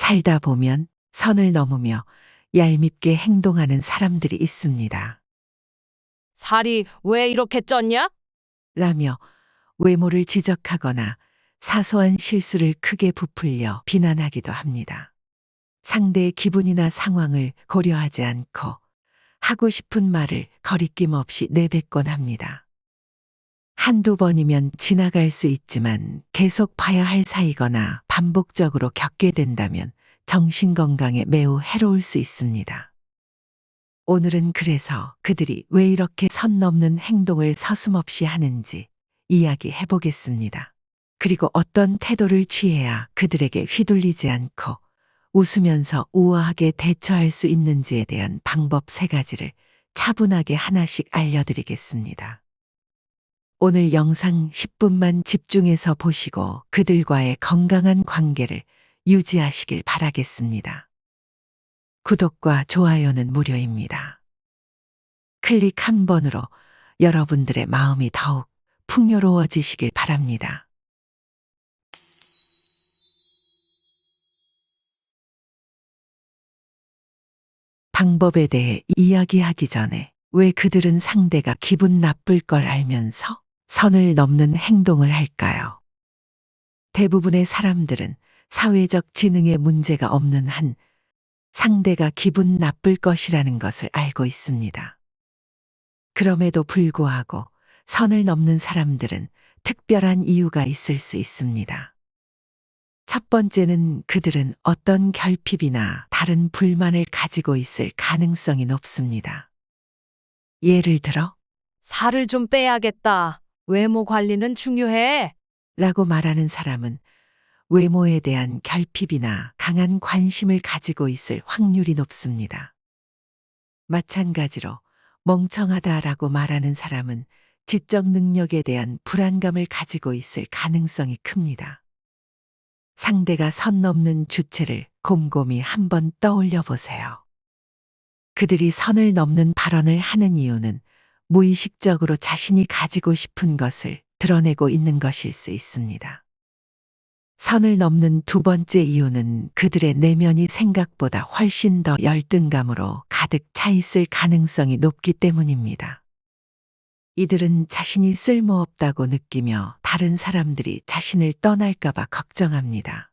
살다 보면 선을 넘으며 얄밉게 행동하는 사람들이 있습니다. 살이 왜 이렇게 쪘냐? 라며 외모를 지적하거나 사소한 실수를 크게 부풀려 비난하기도 합니다. 상대의 기분이나 상황을 고려하지 않고 하고 싶은 말을 거리낌 없이 내뱉곤 합니다. 한두 번이면 지나갈 수 있지만 계속 봐야 할 사이거나 반복적으로 겪게 된다면 정신 건강에 매우 해로울 수 있습니다. 오늘은 그래서 그들이 왜 이렇게 선 넘는 행동을 서슴없이 하는지 이야기해 보겠습니다. 그리고 어떤 태도를 취해야 그들에게 휘둘리지 않고 웃으면서 우아하게 대처할 수 있는지에 대한 방법 3가지를 차분하게 하나씩 알려드리겠습니다. 오늘 영상 10분만 집중해서 보시고 그들과의 건강한 관계를 유지하시길 바라겠습니다. 구독과 좋아요는 무료입니다. 클릭 한 번으로 여러분들의 마음이 더욱 풍요로워지시길 바랍니다. 방법에 대해 이야기하기 전에 왜 그들은 상대가 기분 나쁠 걸 알면서 선을 넘는 행동을 할까요? 대부분의 사람들은 사회적 지능에 문제가 없는 한 상대가 기분 나쁠 것이라는 것을 알고 있습니다. 그럼에도 불구하고 선을 넘는 사람들은 특별한 이유가 있을 수 있습니다. 첫 번째는 그들은 어떤 결핍이나 다른 불만을 가지고 있을 가능성이 높습니다. 예를 들어, 살을 좀 빼야겠다. 외모 관리는 중요해. 라고 말하는 사람은 외모에 대한 결핍이나 강한 관심을 가지고 있을 확률이 높습니다. 마찬가지로 멍청하다라고 말하는 사람은 지적 능력에 대한 불안감을 가지고 있을 가능성이 큽니다. 상대가 선 넘는 주체를 곰곰이 한번 떠올려 보세요. 그들이 선을 넘는 발언을 하는 이유는 무의식적으로 자신이 가지고 싶은 것을 드러내고 있는 것일 수 있습니다. 선을 넘는 2번째 이유는 그들의 내면이 생각보다 훨씬 더 열등감으로 가득 차 있을 가능성이 높기 때문입니다. 이들은 자신이 쓸모없다고 느끼며 다른 사람들이 자신을 떠날까봐 걱정합니다.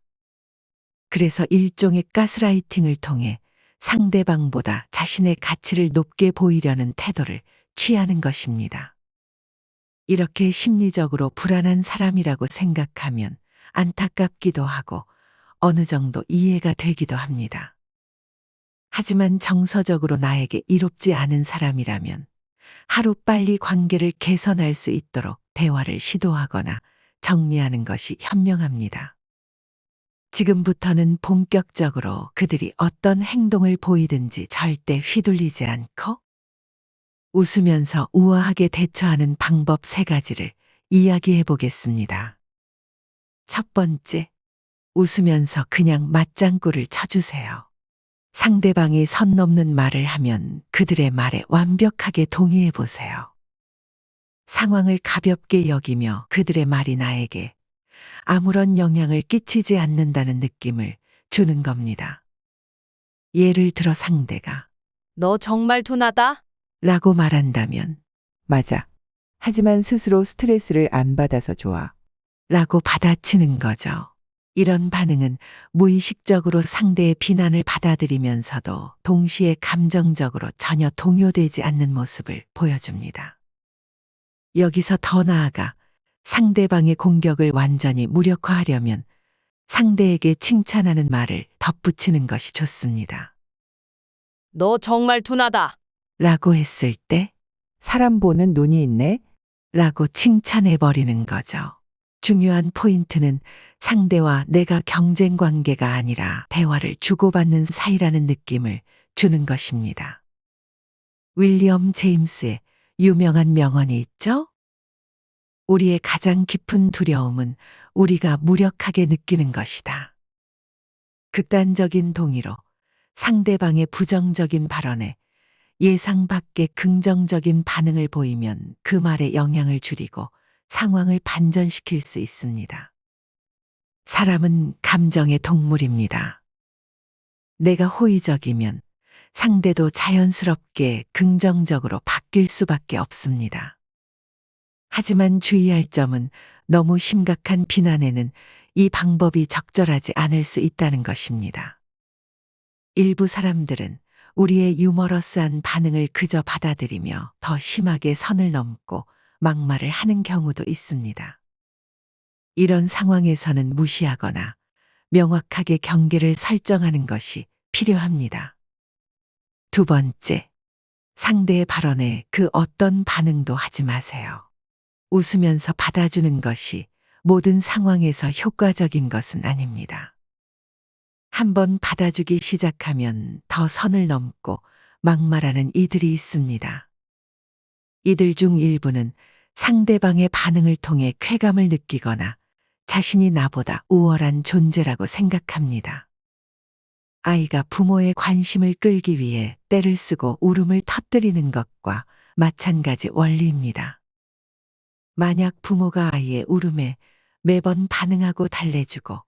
그래서 일종의 가스라이팅을 통해 상대방보다 자신의 가치를 높게 보이려는 태도를 취하는 것입니다. 이렇게 심리적으로 불안한 사람이라고 생각하면 안타깝기도 하고 어느 정도 이해가 되기도 합니다. 하지만 정서적으로 나에게 이롭지 않은 사람이라면 하루빨리 관계를 개선할 수 있도록 대화를 시도하거나 정리하는 것이 현명합니다. 지금부터는 본격적으로 그들이 어떤 행동을 보이든지 절대 휘둘리지 않고 웃으면서 우아하게 대처하는 방법 3가지를 이야기해 보겠습니다. 첫 번째, 웃으면서 그냥 맞장구를 쳐주세요. 상대방이 선 넘는 말을 하면 그들의 말에 완벽하게 동의해 보세요. 상황을 가볍게 여기며 그들의 말이 나에게 아무런 영향을 끼치지 않는다는 느낌을 주는 겁니다. 예를 들어 상대가 너 정말 둔하다. 라고 말한다면 맞아. 하지만 스스로 스트레스를 안 받아서 좋아. 라고 받아치는 거죠. 이런 반응은 무의식적으로 상대의 비난을 받아들이면서도 동시에 감정적으로 전혀 동요되지 않는 모습을 보여줍니다. 여기서 더 나아가 상대방의 공격을 완전히 무력화하려면 상대에게 칭찬하는 말을 덧붙이는 것이 좋습니다. 너 정말 둔하다. 라고 했을 때 사람 보는 눈이 있네. 라고 칭찬해버리는 거죠. 중요한 포인트는 상대와 내가 경쟁 관계가 아니라 대화를 주고받는 사이라는 느낌을 주는 것입니다. 윌리엄 제임스의 유명한 명언이 있죠? 우리의 가장 깊은 두려움은 우리가 무력하게 느끼는 것이다. 극단적인 동의로 상대방의 부정적인 발언에 예상 밖의 긍정적인 반응을 보이면 그 말에 영향을 줄이고 상황을 반전시킬 수 있습니다. 사람은 감정의 동물입니다. 내가 호의적이면 상대도 자연스럽게 긍정적으로 바뀔 수밖에 없습니다. 하지만 주의할 점은 너무 심각한 비난에는 이 방법이 적절하지 않을 수 있다는 것입니다. 일부 사람들은 우리의 유머러스한 반응을 그저 받아들이며 더 심하게 선을 넘고 막말을 하는 경우도 있습니다. 이런 상황에서는 무시하거나 명확하게 경계를 설정하는 것이 필요합니다. 두 번째, 상대의 발언에 그 어떤 반응도 하지 마세요. 웃으면서 받아주는 것이 모든 상황에서 효과적인 것은 아닙니다. 한번 받아주기 시작하면 더 선을 넘고 막말하는 이들이 있습니다. 이들 중 일부는 상대방의 반응을 통해 쾌감을 느끼거나 자신이 나보다 우월한 존재라고 생각합니다. 아이가 부모의 관심을 끌기 위해 떼를 쓰고 울음을 터뜨리는 것과 마찬가지 원리입니다. 만약 부모가 아이의 울음에 매번 반응하고 달래주고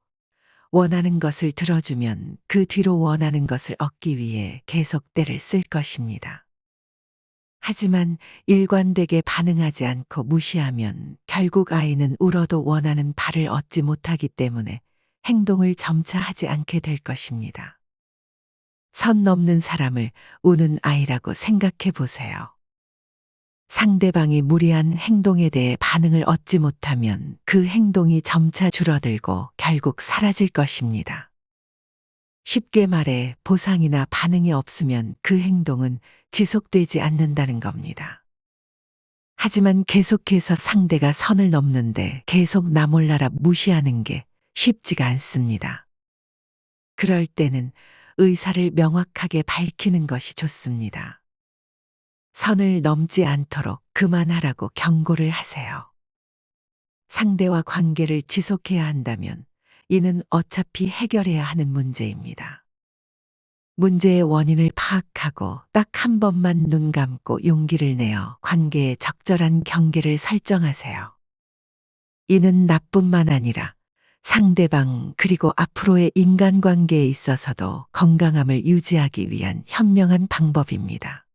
원하는 것을 들어주면 그 뒤로 원하는 것을 얻기 위해 계속 떼를 쓸 것입니다. 하지만 일관되게 반응하지 않고 무시하면 결국 아이는 울어도 원하는 바를 얻지 못하기 때문에 행동을 점차 하지 않게 될 것입니다. 선 넘는 사람을 우는 아이라고 생각해 보세요. 상대방이 무리한 행동에 대해 반응을 얻지 못하면 그 행동이 점차 줄어들고 결국 사라질 것입니다. 쉽게 말해 보상이나 반응이 없으면 그 행동은 지속되지 않는다는 겁니다. 하지만 계속해서 상대가 선을 넘는데 계속 나 몰라라 무시하는 게 쉽지가 않습니다. 그럴 때는 의사를 명확하게 밝히는 것이 좋습니다. 선을 넘지 않도록 그만하라고 경고를 하세요. 상대와 관계를 지속해야 한다면 이는 어차피 해결해야 하는 문제입니다. 문제의 원인을 파악하고 딱 한 번만 눈 감고 용기를 내어 관계에 적절한 경계를 설정하세요. 이는 나뿐만 아니라 상대방 그리고 앞으로의 인간관계에 있어서도 건강함을 유지하기 위한 현명한 방법입니다.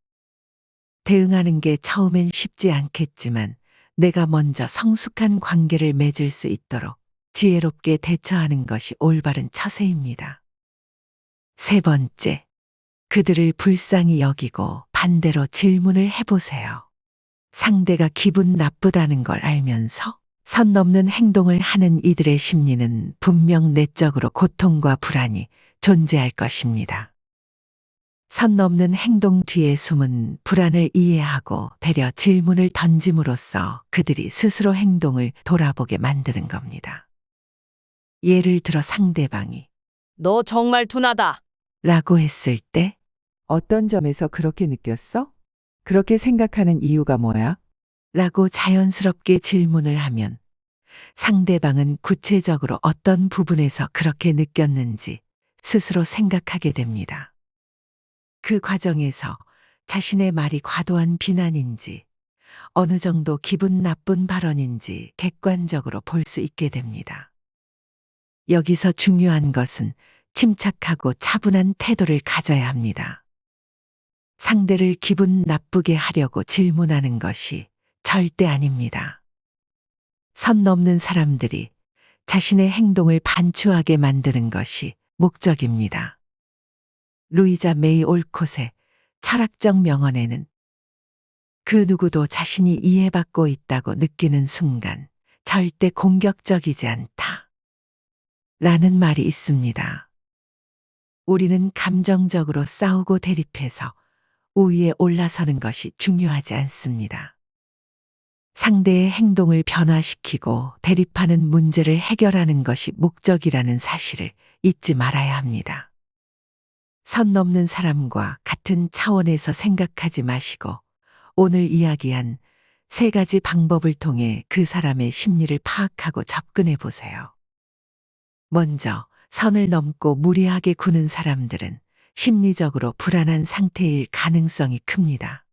대응하는 게 처음엔 쉽지 않겠지만 내가 먼저 성숙한 관계를 맺을 수 있도록 지혜롭게 대처하는 것이 올바른 처세입니다. 세 번째, 그들을 불쌍히 여기고 반대로 질문을 해보세요. 상대가 기분 나쁘다는 걸 알면서 선 넘는 행동을 하는 이들의 심리는 분명 내적으로 고통과 불안이 존재할 것입니다. 선 넘는 행동 뒤에 숨은 불안을 이해하고 배려 질문을 던짐으로써 그들이 스스로 행동을 돌아보게 만드는 겁니다. 예를 들어 상대방이 너 정말 둔하다. 라고 했을 때 어떤 점에서 그렇게 느꼈어? 그렇게 생각하는 이유가 뭐야? 라고 자연스럽게 질문을 하면 상대방은 구체적으로 어떤 부분에서 그렇게 느꼈는지 스스로 생각하게 됩니다. 그 과정에서 자신의 말이 과도한 비난인지 어느 정도 기분 나쁜 발언인지 객관적으로 볼 수 있게 됩니다. 여기서 중요한 것은 침착하고 차분한 태도를 가져야 합니다. 상대를 기분 나쁘게 하려고 질문하는 것이 절대 아닙니다. 선 넘는 사람들이 자신의 행동을 반추하게 만드는 것이 목적입니다. 루이자 메이 올콧의 철학적 명언에는 그 누구도 자신이 이해받고 있다고 느끼는 순간 절대 공격적이지 않다. 라는 말이 있습니다. 우리는 감정적으로 싸우고 대립해서 우위에 올라서는 것이 중요하지 않습니다. 상대의 행동을 변화시키고 대립하는 문제를 해결하는 것이 목적이라는 사실을 잊지 말아야 합니다. 선 넘는 사람과 같은 차원에서 생각하지 마시고 오늘 이야기한 세 가지 방법을 통해 그 사람의 심리를 파악하고 접근해 보세요. 먼저 선을 넘고 무리하게 구는 사람들은 심리적으로 불안한 상태일 가능성이 큽니다.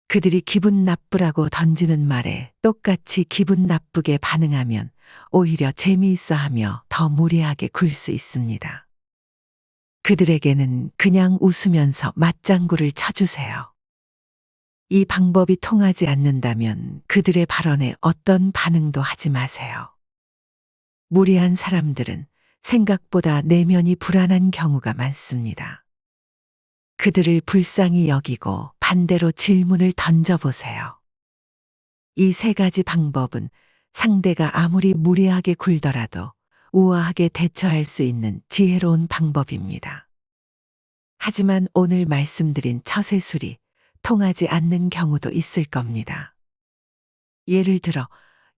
그들이 기분 나쁘라고 던지는 말에 똑같이 기분 나쁘게 반응하면 오히려 재미있어 하며 더 무리하게 굴 수 있습니다. 그들에게는 그냥 웃으면서 맞장구를 쳐주세요. 이 방법이 통하지 않는다면 그들의 발언에 어떤 반응도 하지 마세요. 무리한 사람들은 생각보다 내면이 불안한 경우가 많습니다. 그들을 불쌍히 여기고 반대로 질문을 던져보세요. 이 세 가지 방법은 상대가 아무리 무리하게 굴더라도 우아하게 대처할 수 있는 지혜로운 방법입니다. 하지만 오늘 말씀드린 처세술이 통하지 않는 경우도 있을 겁니다. 예를 들어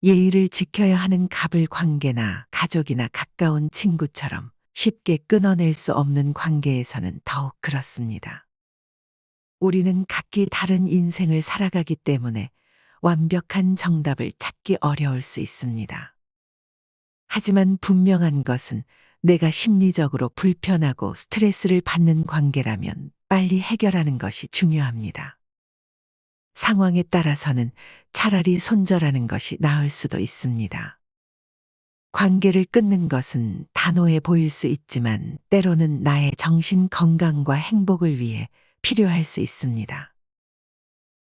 예의를 지켜야 하는 갑을 관계나 가족이나 가까운 친구처럼 쉽게 끊어낼 수 없는 관계에서는 더욱 그렇습니다. 우리는 각기 다른 인생을 살아가기 때문에 완벽한 정답을 찾기 어려울 수 있습니다. 하지만 분명한 것은 내가 심리적으로 불편하고 스트레스를 받는 관계라면 빨리 해결하는 것이 중요합니다. 상황에 따라서는 차라리 손절하는 것이 나을 수도 있습니다. 관계를 끊는 것은 단호해 보일 수 있지만 때로는 나의 정신 건강과 행복을 위해 필요할 수 있습니다.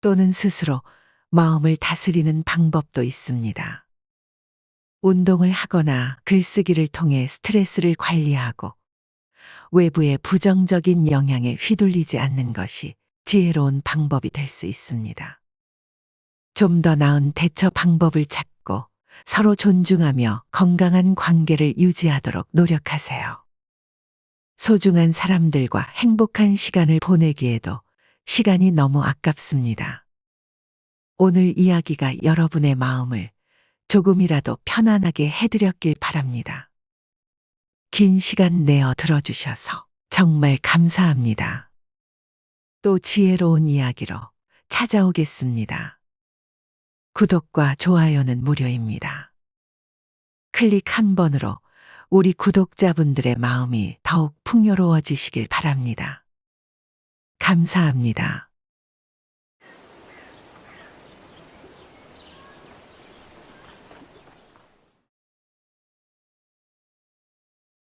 또는 스스로 마음을 다스리는 방법도 있습니다. 운동을 하거나 글쓰기를 통해 스트레스를 관리하고 외부의 부정적인 영향에 휘둘리지 않는 것이 지혜로운 방법이 될 수 있습니다. 좀 더 나은 대처 방법을 찾고 서로 존중하며 건강한 관계를 유지하도록 노력하세요. 소중한 사람들과 행복한 시간을 보내기에도 시간이 너무 아깝습니다. 오늘 이야기가 여러분의 마음을 조금이라도 편안하게 해드렸길 바랍니다. 긴 시간 내어 들어주셔서 정말 감사합니다. 또 지혜로운 이야기로 찾아오겠습니다. 구독과 좋아요는 무료입니다. 클릭 한 번으로 우리 구독자분들의 마음이 더욱 풍요로워지시길 바랍니다. 감사합니다.